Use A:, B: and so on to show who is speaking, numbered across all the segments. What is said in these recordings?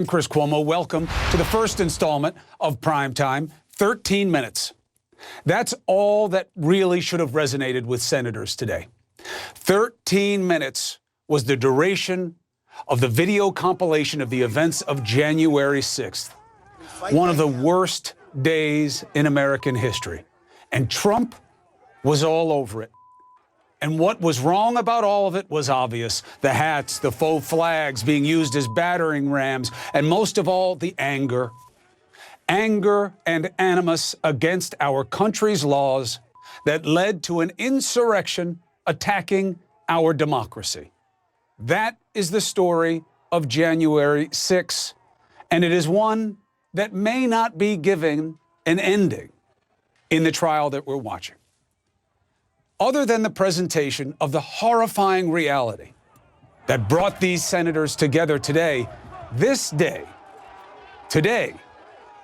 A: I'm Chris Cuomo. Welcome to the first installment of Primetime, 13 minutes. That's all that really should have resonated with senators today. 13 minutes was the duration of the video compilation of the events of January 6th, one of the worst days in American history. And Trump was all over it. And what was wrong about all of it was obvious. The hats, the faux flags being used as battering rams, and most of all, the anger. Anger and animus against our country's laws that led to an insurrection attacking our democracy. That is the story of January 6, and it is one that may not be given an ending in the trial that we're watching. Other than the presentation of the horrifying reality that brought these senators together today, today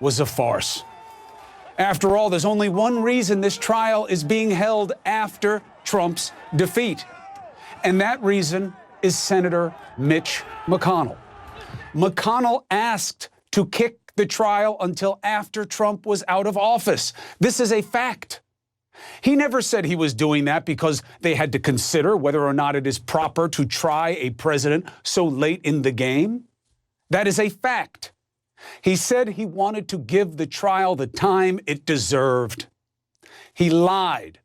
A: was a farce. After all, there's only one reason this trial is being held after Trump's defeat, and that reason is Senator Mitch McConnell. McConnell asked to kick the trial until after Trump was out of office. This is a fact. He never said he was doing that because they had to consider whether or not it is proper to try a president so late in the game. That is a fact. He said he wanted to give the trial the time it deserved. He lied.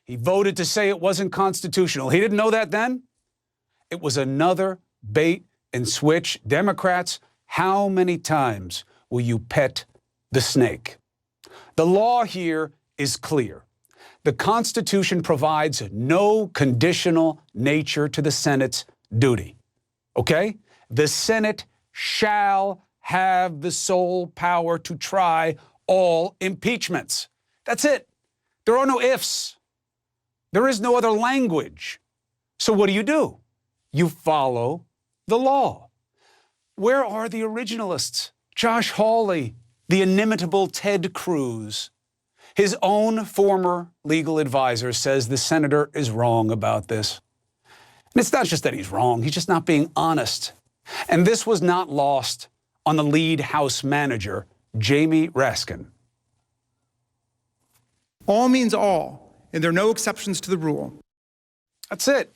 A: He voted to say it wasn't constitutional. He didn't know that then? It was another bait and switch. Democrats, how many times will you pet the snake? The law here is clear. The Constitution provides no conditional nature to the Senate's duty. Okay? The Senate shall have the sole power to try all impeachments. That's it. There are no ifs. There is no other language. So what do? You follow the law. Where are the originalists? Josh Hawley, the inimitable Ted Cruz. His own former legal advisor says the senator is wrong about this. And it's not just that he's wrong, he's just not being honest. And this was not lost on the lead House manager, Jamie Raskin.
B: All means all, and there are no exceptions to the rule.
A: That's it.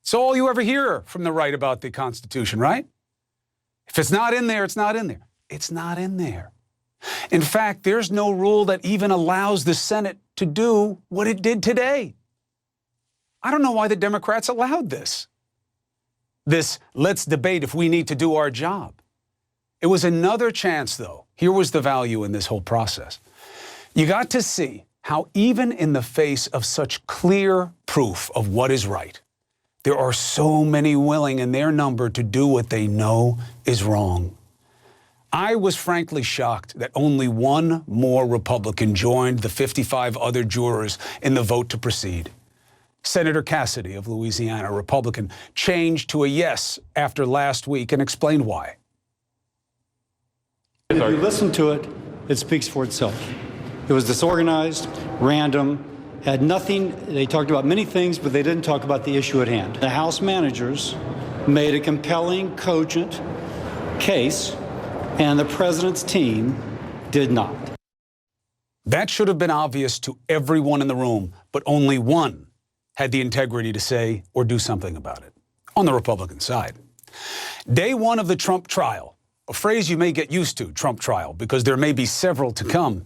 A: It's all you ever hear from the right about the Constitution, right? If it's not in there, it's not in there. It's not in there. In fact, there's no rule that even allows the Senate to do what it did today. I don't know why the Democrats allowed this. This let's debate if we need to do our job. It was another chance, though. Here was the value in this whole process. You got to see how even in the face of such clear proof of what is right, there are so many willing in their number to do what they know is wrong. I was frankly shocked that only one more Republican joined the 55 other jurors in the vote to proceed. Senator Cassidy of Louisiana, a Republican, changed to a yes after last week and explained why.
C: If you listen to it, it speaks for itself. It was disorganized, random, had nothing. They talked about many things, but they didn't talk about the issue at hand. The House managers made a compelling, cogent case, and the president's team did not.
A: That should have been obvious to everyone in the room, but only one had the integrity to say or do something about it on the Republican side. Day one of the Trump trial, a phrase you may get used to, Trump trial, because there may be several to come.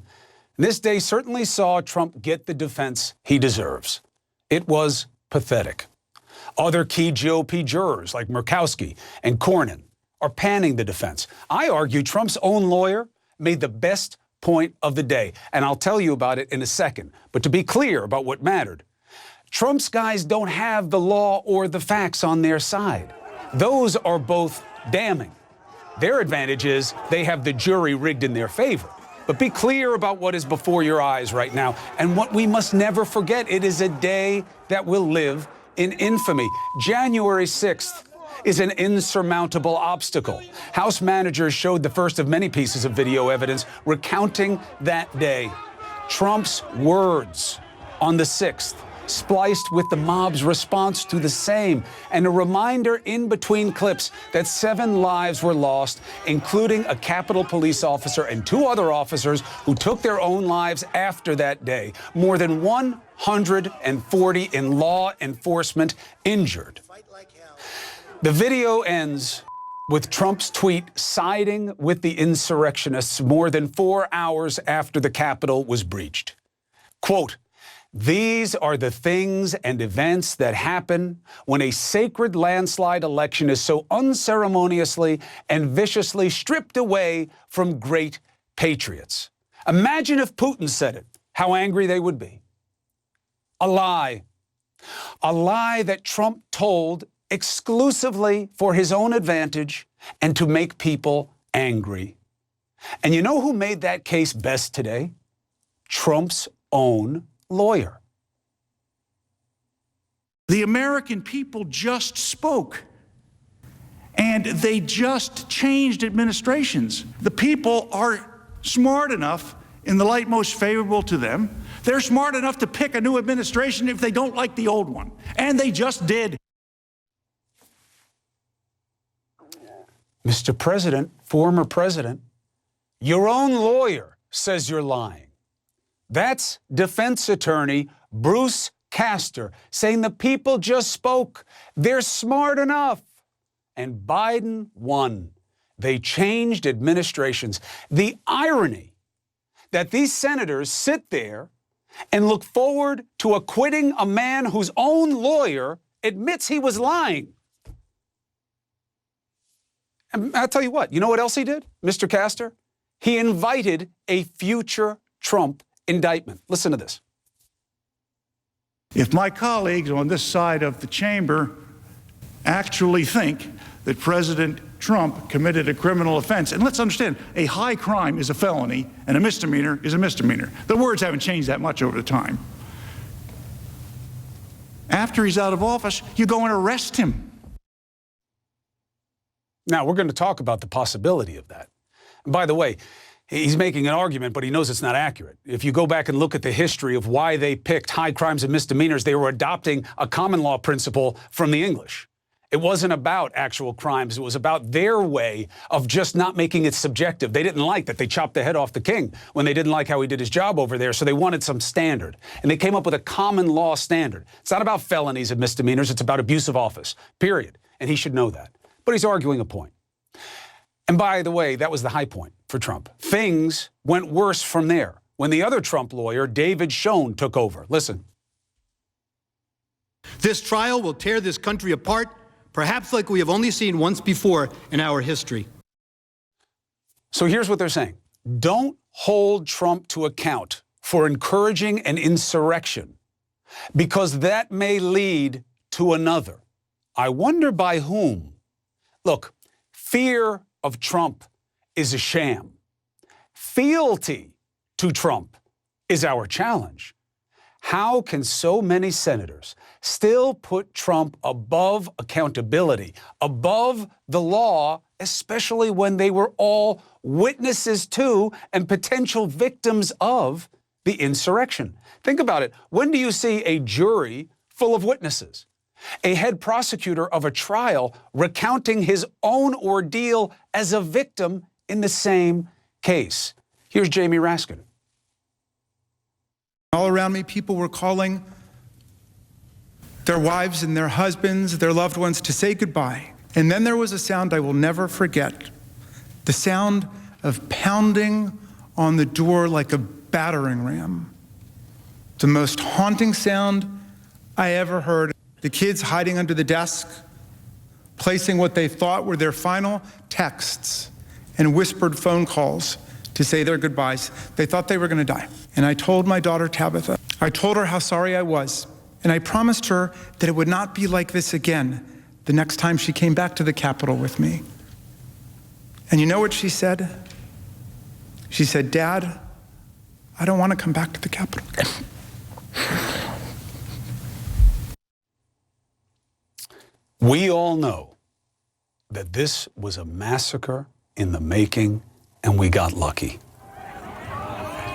A: This day certainly saw Trump get the defense he deserves. It was pathetic. Other key GOP jurors like Murkowski and Cornyn are panning the defense. I argue Trump's own lawyer made the best point of the day, and I'll tell you about it in a second. But to be clear about what mattered, Trump's guys don't have the law or the facts on their side. Those are both damning. Their advantage is they have the jury rigged in their favor. But be clear about what is before your eyes right now. And what we must never forget, it is a day that will live in infamy. January 6th is an insurmountable obstacle. House managers showed the first of many pieces of video evidence recounting that day. Trump's words on the 6th spliced with the mob's response to the same, and a reminder in between clips that 7 lives were lost, including a Capitol police officer and 2 other officers who took their own lives after that day. More than 140 in law enforcement injured. The video ends with Trump's tweet siding with the insurrectionists more than 4 hours after the Capitol was breached. Quote, "These are the things and events that happen when a sacred landslide election is so unceremoniously and viciously stripped away from great patriots." Imagine if Putin said it, how angry they would be. A lie that Trump told exclusively for his own advantage and to make people angry. And you know who made that case best today? Trump's own lawyer.
D: The American people just spoke, and they just changed administrations. The people are smart enough, in the light most favorable to them, they're smart enough to pick a new administration if they don't like the old one. And they just did.
A: Mr. President, former president, your own lawyer says you're lying. That's defense attorney Bruce Castor saying the people just spoke. They're smart enough. And Biden won. They changed administrations. The irony that these senators sit there and look forward to acquitting a man whose own lawyer admits he was lying. And I'll tell you what, you know what else he did, Mr. Castor? He invited a future Trump indictment. Listen to this.
D: If my colleagues on this side of the chamber actually think that President Trump committed a criminal offense, and let's understand, a high crime is a felony and a misdemeanor is a misdemeanor. The words haven't changed that much over the time. After he's out of office, you go and arrest him.
A: Now, we're going to talk about the possibility of that. And by the way, he's making an argument, but he knows it's not accurate. If you go back and look at the history of why they picked high crimes and misdemeanors, they were adopting a common law principle from the English. It wasn't about actual crimes. It was about their way of just not making it subjective. They didn't like that they chopped the head off the king when they didn't like how he did his job over there, so they wanted some standard. And they came up with a common law standard. It's not about felonies and misdemeanors. It's about abuse of office, period. And he should know that. But he's arguing a point. And by the way, that was the high point for Trump. Things went worse from there when the other Trump lawyer, David Schoen, took over. Listen.
E: This trial will tear this country apart, perhaps like we have only seen once before in our history.
A: So here's what they're saying. Don't hold Trump to account for encouraging an insurrection, because that may lead to another. I wonder by whom. Look, fear of Trump is a sham. Fealty to Trump is our challenge. How can so many senators still put Trump above accountability, above the law, especially when they were all witnesses to and potential victims of the insurrection? Think about it. When do you see a jury full of witnesses? A head prosecutor of a trial recounting his own ordeal as a victim in the same case. Here's Jamie Raskin.
B: All around me, people were calling their wives and their husbands, their loved ones, to say goodbye. And then there was a sound I will never forget. The sound of pounding on the door like a battering ram. The most haunting sound I ever heard. The kids hiding under the desk, placing what they thought were their final texts and whispered phone calls to say their goodbyes. They thought they were going to die. And I told my daughter Tabitha, I told her how sorry I was. And I promised her that it would not be like this again the next time she came back to the Capitol with me. And you know what she said? She said, Dad, I don't want to come back to the Capitol again.
A: We all know that this was a massacre in the making, and we got lucky.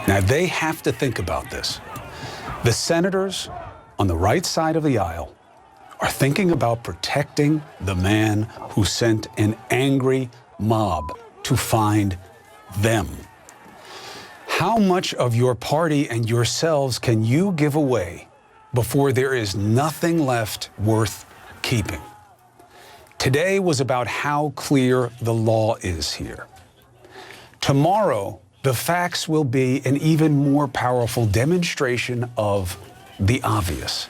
A: Now, they have to think about this. The senators on the right side of the aisle are thinking about protecting the man who sent an angry mob to find them. How much of your party and yourselves can you give away before there is nothing left worth keeping? Today was about how clear the law is here. Tomorrow, the facts will be an even more powerful demonstration of the obvious.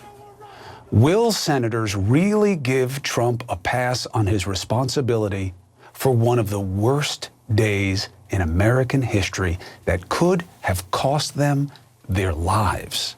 A: Will senators really give Trump a pass on his responsibility for one of the worst days in American history that could have cost them their lives?